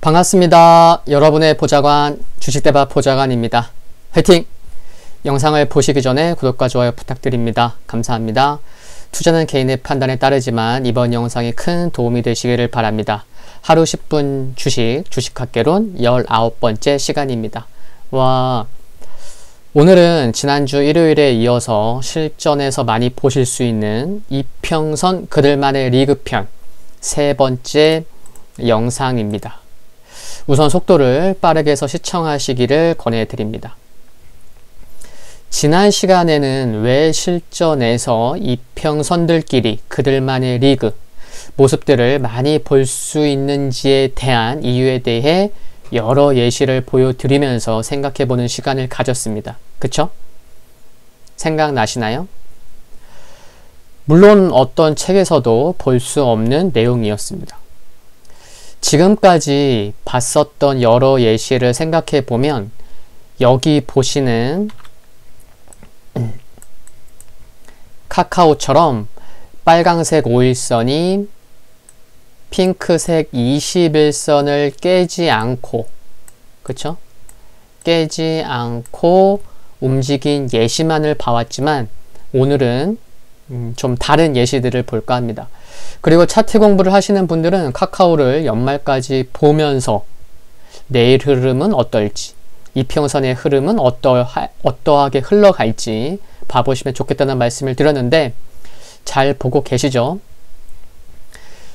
반갑습니다. 여러분의 보좌관 주식대박 보좌관입니다. 화이팅! 영상을 보시기 전에 구독과 좋아요 부탁드립니다. 감사합니다. 투자는 개인의 판단에 따르지만 이번 영상이 큰 도움이 되시기를 바랍니다. 하루 10분 주식학개론 19번째 시간입니다. 오늘은 지난주 일요일에 이어서 실전에서 많이 보실 수 있는 이평선 그들만의 리그편 세 번째 영상입니다. 우선 속도를 빠르게 해서 시청하시기를 권해드립니다. 지난 시간에는 왜 실전에서 이평선들끼리 그들만의 리그 모습들을 많이 볼 수 있는지에 대한 이유에 대해 여러 예시를 보여드리면서 생각해보는 시간을 가졌습니다. 그쵸? 생각나시나요? 물론 어떤 책에서도 볼 수 없는 내용이었습니다. 지금까지 봤었던 여러 예시를 생각해 보면 여기 보시는 카카오처럼 빨강색 5일선이 핑크색 21선을 깨지 않고, 그쵸? 깨지 않고 움직인 예시만을 봐왔지만 오늘은 좀 다른 예시들을 볼까 합니다. 그리고 차트 공부를 하시는 분들은 카카오를 연말까지 보면서 내일 흐름은 어떨지, 이평선의 흐름은 어떠하게 흘러갈지 봐보시면 좋겠다는 말씀을 드렸는데 잘 보고 계시죠?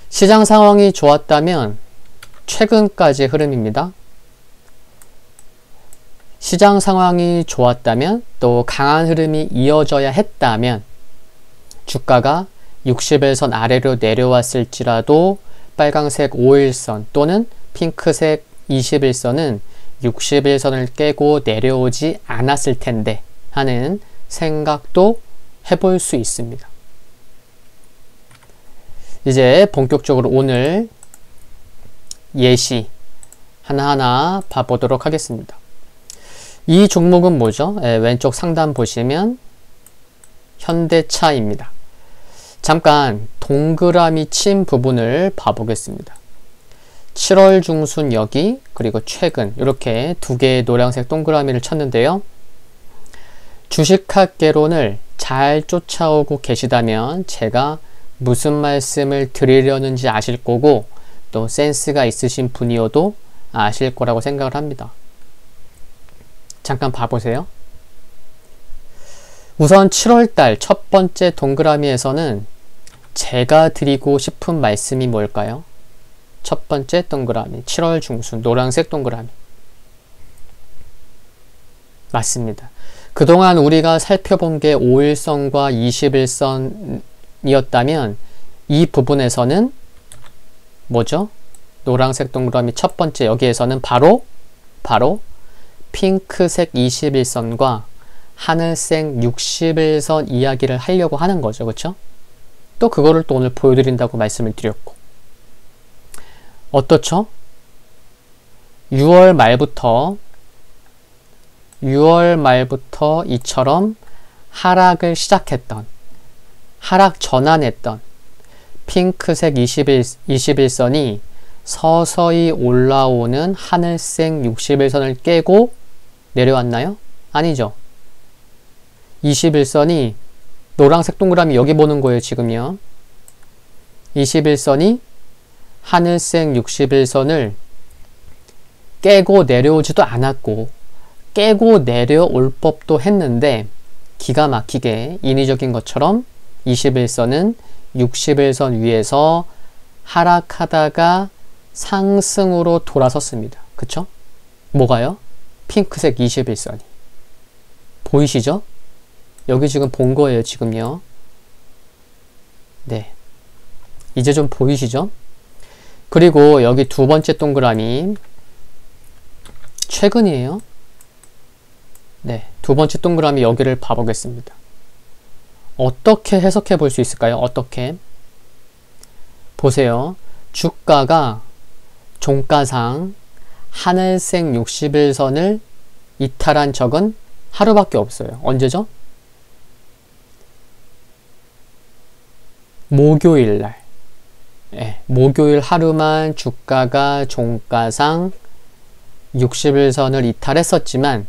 시장 상황이 좋았다면 최근까지의 흐름입니다. 시장 상황이 좋았다면 또 강한 흐름이 이어져야 했다면 주가가 60일선 아래로 내려왔을지라도 빨강색 5일선 또는 핑크색 21선은 60일선을 깨고 내려오지 않았을 텐데 하는 생각도 해볼 수 있습니다. 이제 본격적으로 오늘 예시 하나하나 봐보도록 하겠습니다. 이 종목은 뭐죠? 왼쪽 상단 보시면 현대차입니다. 잠깐 동그라미 친 부분을 봐보겠습니다. 7월 중순 여기 그리고 최근 이렇게 두 개의 노란색 동그라미를 쳤는데요. 주식학개론을 잘 쫓아오고 계시다면 제가 무슨 말씀을 드리려는지 아실 거고 또 센스가 있으신 분이어도 아실 거라고 생각을 합니다. 잠깐 봐보세요. 우선 7월달 첫 번째 동그라미에서는 제가 드리고 싶은 말씀이 뭘까요? 첫 번째 동그라미 7월 중순 노란색 동그라미 맞습니다. 그동안 우리가 살펴본 게 5일선과 21선이었다면 이 부분에서는 뭐죠? 노란색 동그라미 첫 번째 여기에서는 바로 핑크색 21선과 하늘색 60일선 이야기를 하려고 하는 거죠. 그쵸? 또 그거를 또 오늘 보여드린다고 말씀을 드렸고 어떻죠? 6월 말부터 이처럼 하락을 시작했던 하락 전환했던 핑크색 21선이 서서히 올라오는 하늘색 60일선을 깨고 내려왔나요? 아니죠. 21선이 노란색 동그라미 여기 보는 거예요. 지금요. 21선이 하늘색 60일선을 깨고 내려오지도 않았고 깨고 내려올 법도 했는데 기가 막히게 인위적인 것처럼 21선은 60일선 위에서 하락하다가 상승으로 돌아섰습니다. 그쵸? 뭐가요? 핑크색 21선이 보이시죠? 여기 지금 본 거예요. 지금요. 네. 이제 좀 보이시죠? 그리고 여기 두 번째 동그라미 최근이에요. 네. 두 번째 동그라미 여기를 봐보겠습니다. 어떻게 해석해 볼 수 있을까요? 어떻게? 보세요. 주가가 종가상 하늘색 60일선을 이탈한 적은 하루밖에 없어요. 언제죠? 목요일날 목요일 하루만 주가가 종가상 60일선을 이탈했었지만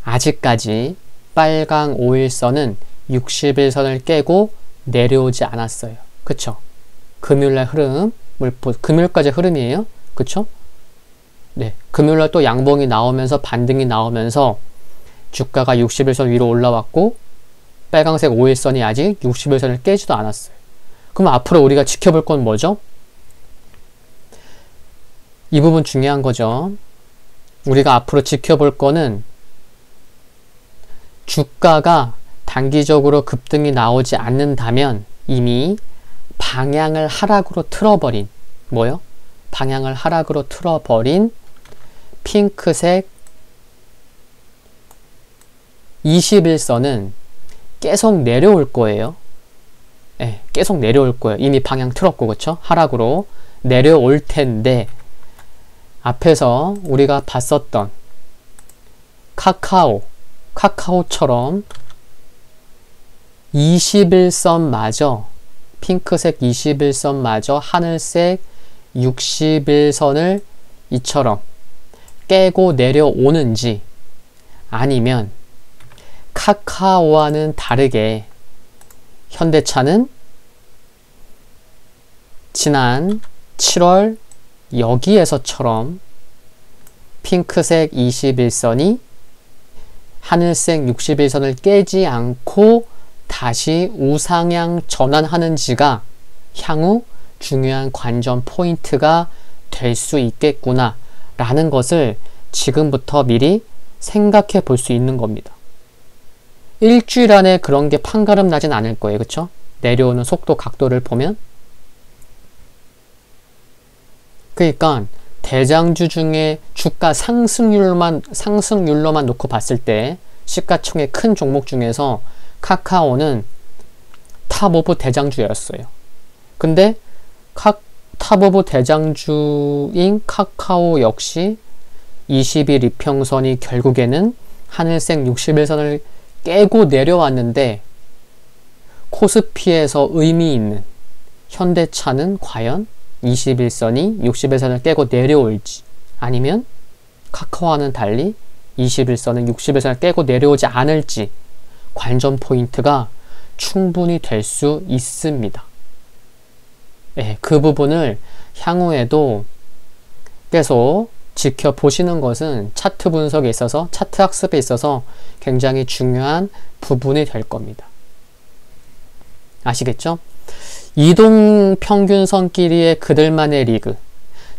아직까지 빨강 5일선은 60일선을 깨고 내려오지 않았어요. 그쵸? 금요일날 흐름을 금요일까지 흐름이에요. 그쵸? 네, 금요일날 또 양봉이 나오면서 반등이 나오면서 주가가 60일선 위로 올라왔고 빨강색 5일선이 아직 60일선을 깨지도 않았어요. 그럼 앞으로 우리가 지켜볼 건 뭐죠? 이 부분 중요한 거죠. 우리가 앞으로 지켜볼 거는 주가가 단기적으로 급등이 나오지 않는다면 이미 방향을 하락으로 틀어버린 뭐요? 방향을 하락으로 틀어버린 핑크색 21선은 계속 내려올 거예요. 계속 내려올 거예요. 이미 방향 틀었고, 그쵸? 하락으로 내려올 텐데, 앞에서 우리가 봤었던 카카오처럼 21선마저, 핑크색 21선마저 하늘색 61선을 이처럼 깨고 내려오는지, 아니면 카카오와는 다르게 현대차는 지난 7월 여기에서처럼 핑크색 21선이 하늘색 61선을 깨지 않고 다시 우상향 전환하는지가 향후 중요한 관전 포인트가 될 수 있겠구나 라는 것을 지금부터 미리 생각해 볼 수 있는 겁니다. 일주일 안에 그런 게 판가름 나진 않을 거예요. 그쵸? 내려오는 속도, 각도를 보면. 그러니까 대장주 중에 주가 상승률로만 놓고 봤을 때 시가총액 큰 종목 중에서 카카오는 탑 오브 대장주였어요. 근데 탑 오브 대장주인 카카오 역시 20일 이평선이 결국에는 하늘색 61선을 깨고 내려왔는데 코스피에서 의미 있는 현대차는 과연 21선이 61선을 깨고 내려올지, 아니면 카카오와는 달리 21선은 61선을 깨고 내려오지 않을지 관전 포인트가 충분히 될 수 있습니다. 그 부분을 향후에도 계속 지켜보시는 것은 차트 분석에 있어서, 차트 학습에 있어서 굉장히 중요한 부분이 될 겁니다. 아시겠죠? 이동평균선끼리의 그들만의 리그,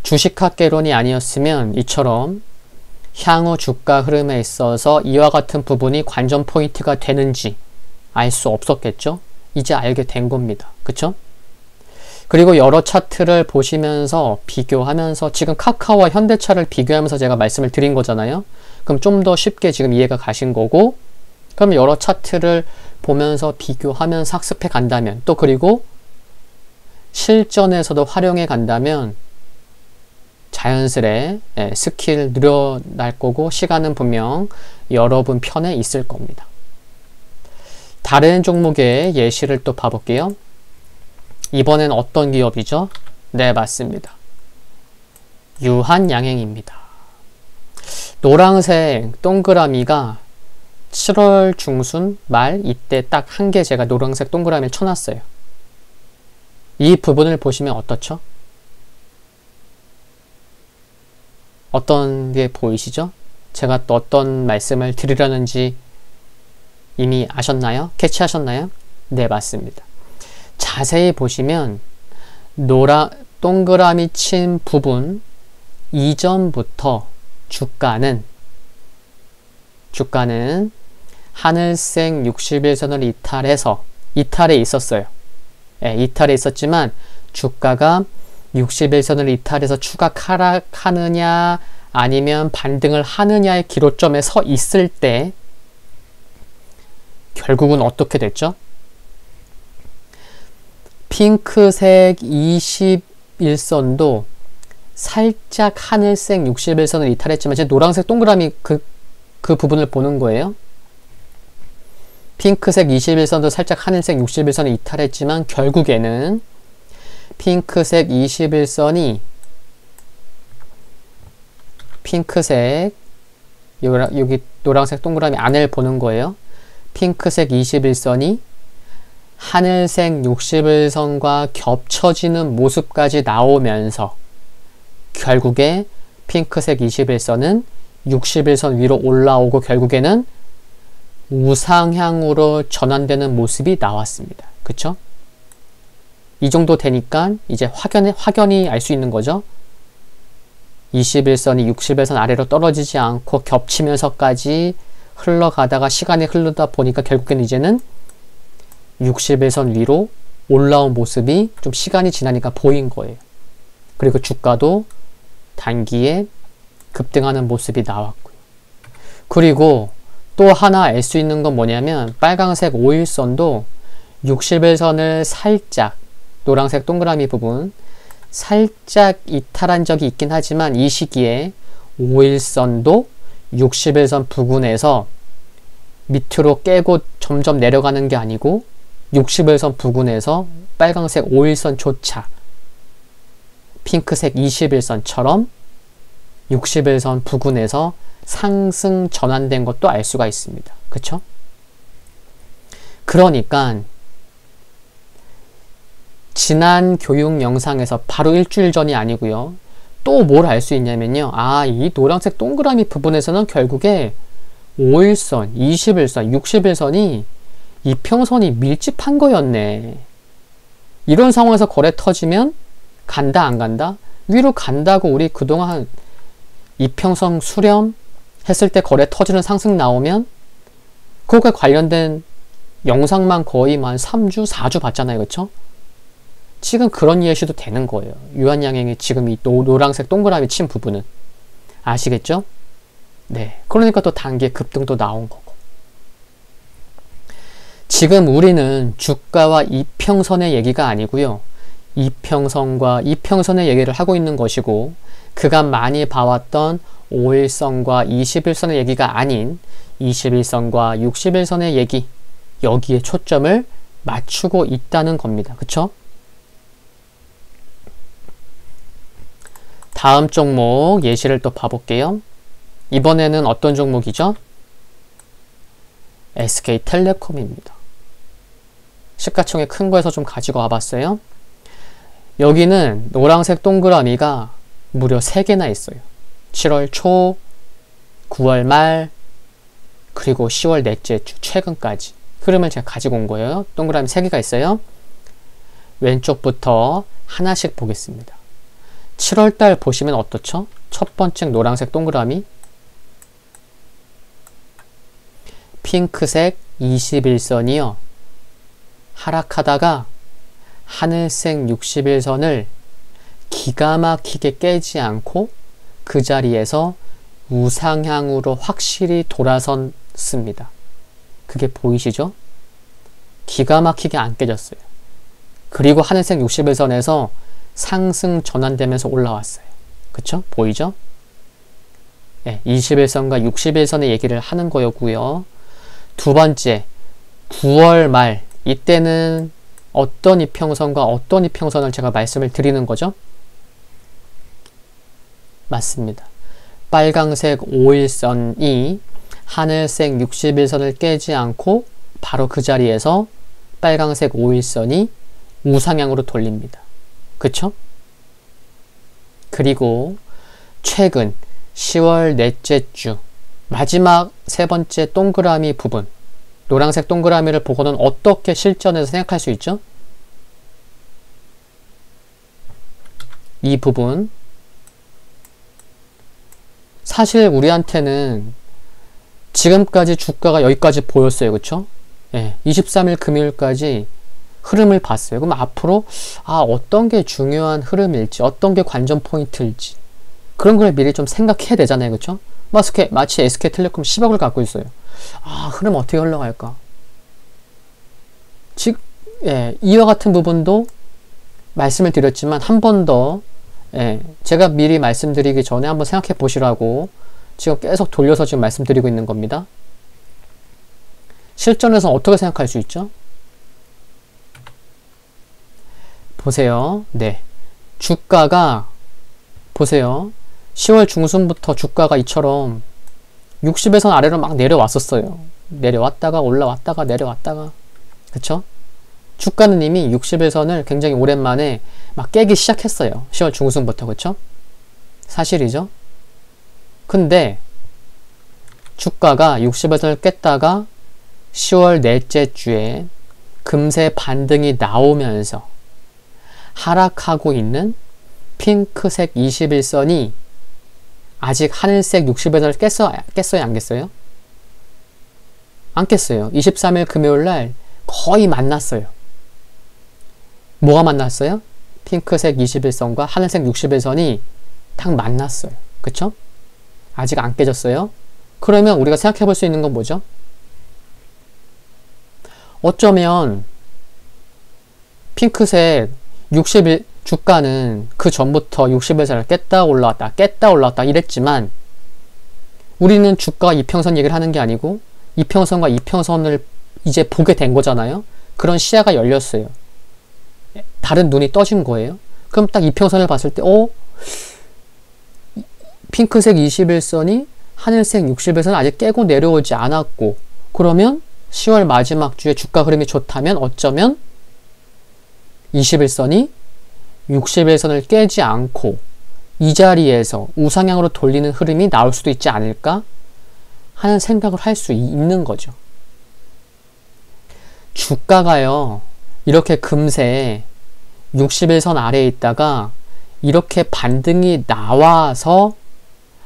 주식학개론이 아니었으면 이처럼 향후 주가 흐름에 있어서 이와 같은 부분이 관전 포인트가 되는지 알 수 없었겠죠? 이제 알게 된 겁니다. 그쵸? 그리고 여러 차트를 보시면서 비교하면서, 지금 카카오와 현대차를 비교하면서 제가 말씀을 드린 거잖아요. 그럼 좀 더 쉽게 지금 이해가 가신 거고, 그럼 여러 차트를 보면서 비교하면서 학습해 간다면, 또 그리고 실전에서도 활용해 간다면 자연스레 스킬 늘어날 거고, 시간은 분명 여러분 편에 있을 겁니다. 다른 종목의 예시를 또 봐볼게요. 이번엔 어떤 기업이죠? 네, 맞습니다. 유한양행입니다. 노란색 동그라미가 7월 중순 말 이때 딱 한 개 제가 노란색 동그라미를 쳐놨어요. 이 부분을 보시면 어떻죠? 어떤 게 보이시죠? 제가 또 어떤 말씀을 드리려는지 이미 아셨나요? 캐치하셨나요? 네, 맞습니다. 자세히 보시면 동그라미 친 부분 이전부터 주가는 하늘색 61선을 이탈해 있었어요. 이탈해 있었지만 주가가 61선을 이탈해서 추가 하락하느냐 아니면 반등을 하느냐의 기로점에 서 있을 때 결국은 어떻게 됐죠? 핑크색 21선도 살짝 하늘색 61선을 이탈했지만 지금 노란색 동그라미 그 부분을 보는 거예요. 핑크색 21선도 살짝 하늘색 61선을 이탈했지만 결국에는 핑크색 21선이 핑크색 여기 노란색 동그라미 안을 보는 거예요. 핑크색 21선이 하늘색 61선과 겹쳐지는 모습까지 나오면서 결국에 핑크색 21선은 61선 위로 올라오고 결국에는 우상향으로 전환되는 모습이 나왔습니다. 그쵸? 이 정도 되니까 이제 확연히 알 수 있는 거죠. 21선이 61선 아래로 떨어지지 않고 겹치면서까지 흘러가다가 시간이 흐르다 보니까 결국에는 이제는 61선 위로 올라온 모습이 좀 시간이 지나니까 보인 거예요. 그리고 주가도 단기에 급등하는 모습이 나왔고요. 그리고 또 하나 알 수 있는 건 뭐냐면 빨강색 5일선도 61선을 살짝 노란색 동그라미 부분 살짝 이탈한 적이 있긴 하지만 이 시기에 5일선도 61선 부근에서 밑으로 깨고 점점 내려가는 게 아니고 61선 부근에서 빨강색 5일선조차 핑크색 21선처럼 61선 부근에서 상승 전환된 것도 알 수가 있습니다. 그쵸? 그러니까 지난 교육 영상에서 바로 일주일 전이 아니고요. 또 뭘 알 수 있냐면요. 이 노란색 동그라미 부분에서는 결국에 5일선, 21선, 61선이 이평선이 밀집한 거였네. 이런 상황에서 거래 터지면 간다 안 간다? 위로 간다고 우리 그동안 이평선 수렴 했을 때 거래 터지는 상승 나오면 그거에 관련된 영상만 거의 한 3주, 4주 봤잖아요. 그쵸? 지금 그런 예시도 되는 거예요. 유한양행이 지금 이 노란색 동그라미 친 부분은. 아시겠죠? 네. 그러니까 또 단기에 급등도 나온 거고. 지금 우리는 주가와 이평선의 얘기가 아니고요. 이평선과 이평선의 얘기를 하고 있는 것이고 그간 많이 봐왔던 5일선과 21선의 얘기가 아닌 21선과 61선의 얘기 여기에 초점을 맞추고 있다는 겁니다. 그쵸? 다음 종목 예시를 또 봐볼게요. 이번에는 어떤 종목이죠? SK텔레콤입니다. 시가총액 큰 거에서 좀 가지고 와봤어요. 여기는 노란색 동그라미가 무려 3개나 있어요. 7월 초, 9월 말, 그리고 10월 넷째 주 최근까지 흐름을 제가 가지고 온 거예요. 동그라미 3개가 있어요. 왼쪽부터 하나씩 보겠습니다. 7월달 보시면 어떻죠? 첫 번째 노란색 동그라미 핑크색 21선이요. 하락하다가 하늘색 61선을 기가 막히게 깨지 않고 그 자리에서 우상향으로 확실히 돌아섰습니다. 그게 보이시죠? 기가 막히게 안 깨졌어요. 그리고 하늘색 61선에서 상승 전환되면서 올라왔어요. 그쵸? 보이죠? 네, 21선과 61선의 얘기를 하는 거였고요. 두 번째, 9월 말 이때는 어떤 이평선과 어떤 이평선을 제가 말씀을 드리는 거죠? 맞습니다. 빨강색 5일선이 하늘색 61선을 깨지 않고 바로 그 자리에서 빨강색 5일선이 우상향으로 돌립니다. 그쵸? 그리고 최근 10월 넷째 주 마지막 세 번째 동그라미 부분 노란색 동그라미를 보고는 어떻게 실전에서 생각할 수 있죠? 이 부분 사실 우리한테는 지금까지 주가가 여기까지 보였어요. 그쵸? 예, 23일 금요일까지 흐름을 봤어요. 그럼 앞으로 어떤 게 중요한 흐름일지 어떤 게 관전 포인트일지 그런 걸 미리 좀 생각해야 되잖아요. 그쵸? 마치 SK텔레콤 10억을 갖고 있어요. 흐름 어떻게 흘러갈까? 즉, 이와 같은 부분도 말씀을 드렸지만 한 번 더 제가 미리 말씀드리기 전에 한번 생각해 보시라고 지금 계속 돌려서 지금 말씀드리고 있는 겁니다. 실전에서 어떻게 생각할 수 있죠? 보세요. 네. 주가가 보세요. 10월 중순부터 주가가 이처럼 60에서 아래로 막 내려왔었어요. 내려왔다가 올라왔다가 내려왔다가. 그쵸? 주가는 이미 60일선을 굉장히 오랜만에 막 깨기 시작했어요. 10월 중순부터. 그쵸? 사실이죠? 근데 주가가 60일선을 깼다가 10월 넷째 주에 금세 반등이 나오면서 하락하고 있는 핑크색 21선이 아직 하늘색 60일선을 깼어요? 안 깼어요? 안 깼어요. 23일 금요일날 거의 만났어요. 뭐가 만났어요? 핑크색 21선과 하늘색 61선이 딱 만났어요. 그쵸? 아직 안 깨졌어요. 그러면 우리가 생각해 볼 수 있는 건 뭐죠? 어쩌면 핑크색 60일 주가는 그 전부터 60일선을 깼다 올라왔다 이랬지만 우리는 주가 이평선 얘기를 하는 게 아니고 이평선과 이평선을 이제 보게 된 거잖아요. 그런 시야가 열렸어요. 다른 눈이 떠진 거예요. 그럼 딱 이평선을 봤을 때 핑크색 21선이 하늘색 60일선을 아직 깨고 내려오지 않았고, 그러면 10월 마지막 주에 주가 흐름이 좋다면 어쩌면 21선이 60일선을 깨지 않고 이 자리에서 우상향으로 돌리는 흐름이 나올 수도 있지 않을까 하는 생각을 할 수 있는 거죠. 주가가요, 이렇게 금세 60일선 아래에 있다가 이렇게 반등이 나와서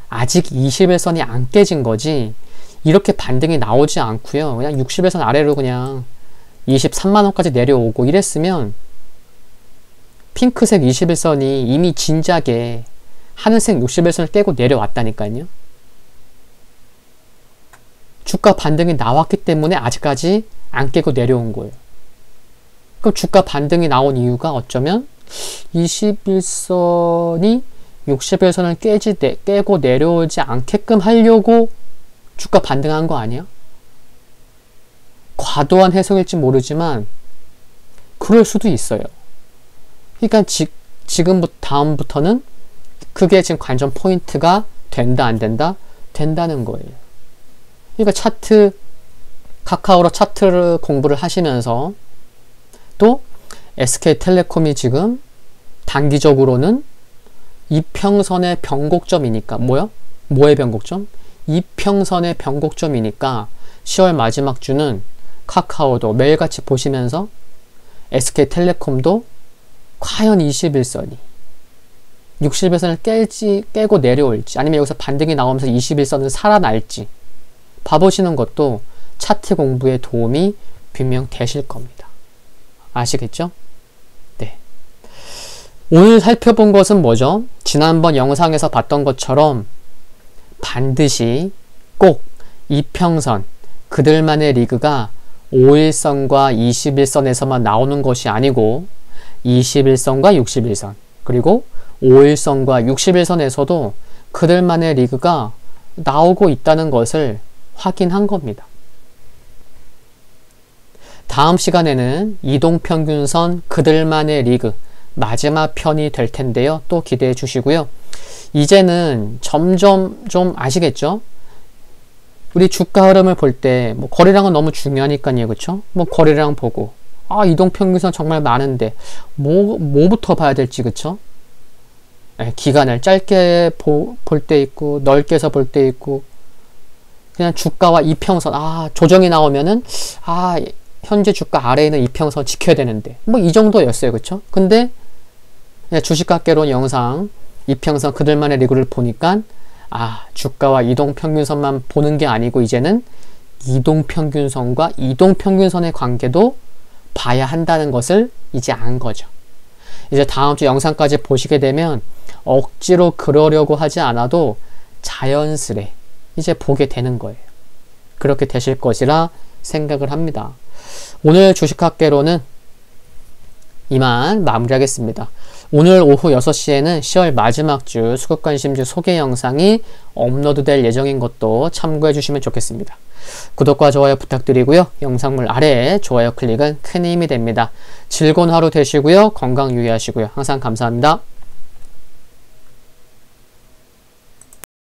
아직 20일선이 안 깨진 거지, 이렇게 반등이 나오지 않고요. 그냥 60일선 아래로 그냥 23만원까지 내려오고 이랬으면 핑크색 21선이 이미 진작에 하늘색 60일선을 깨고 내려왔다니까요. 주가 반등이 나왔기 때문에 아직까지 안 깨고 내려온 거예요. 그럼 주가 반등이 나온 이유가 어쩌면 21선이 60일선을 깨고 내려오지 않게끔 하려고 주가 반등한 거 아니야? 과도한 해석일지 모르지만 그럴 수도 있어요. 그러니까 지금부터 다음부터는 그게 지금 관전 포인트가 된다 안 된다? 된다는 거예요. 그러니까 카카오로 차트를 공부를 하시면서 또 SK텔레콤이 지금 단기적으로는 이평선의 변곡점이니까 뭐의 변곡점? 이평선의 변곡점이니까 10월 마지막 주는 카카오도 매일같이 보시면서 SK텔레콤도 과연 21선이 60일선을 깨고 내려올지, 아니면 여기서 반등이 나오면서 21선은 살아날지 봐보시는 것도 차트 공부에 도움이 분명 되실 겁니다. 아시겠죠? 네. 오늘 살펴본 것은 뭐죠? 지난번 영상에서 봤던 것처럼 반드시 꼭 이평선, 그들만의 리그가 5일선과 21선에서만 나오는 것이 아니고 21선과 61선, 그리고 5일선과 61선에서도 그들만의 리그가 나오고 있다는 것을 확인한 겁니다. 다음 시간에는 이동평균선 그들만의 리그 마지막 편이 될 텐데요. 또 기대해 주시고요. 이제는 점점 좀 아시겠죠? 우리 주가 흐름을 볼 때 거래량은 너무 중요하니까요. 그쵸? 거래량 보고 이동평균선 정말 많은데 뭐부터 봐야 될지, 그쵸? 기간을 짧게 볼 때 있고 넓게서 볼 때 있고, 그냥 주가와 이평선 조정이 나오면은 현재 주가 아래에 있는 이평선 지켜야 되는데 이 정도였어요. 그쵸? 근데 주식학개론 영상 이평선 그들만의 리그를 보니까 주가와 이동평균선만 보는 게 아니고 이제는 이동평균선과 이동평균선의 관계도 봐야 한다는 것을 이제 안 거죠. 이제 다음 주 영상까지 보시게 되면 억지로 그러려고 하지 않아도 자연스레 이제 보게 되는 거예요. 그렇게 되실 것이라 생각을 합니다. 오늘 주식학개론은 이만 마무리하겠습니다. 오늘 오후 6시에는 10월 마지막 주 수급관심주 소개 영상이 업로드될 예정인 것도 참고해 주시면 좋겠습니다. 구독과 좋아요 부탁드리고요. 영상물 아래에 좋아요 클릭은 큰 힘이 됩니다. 즐거운 하루 되시고요. 건강 유의하시고요. 항상 감사합니다.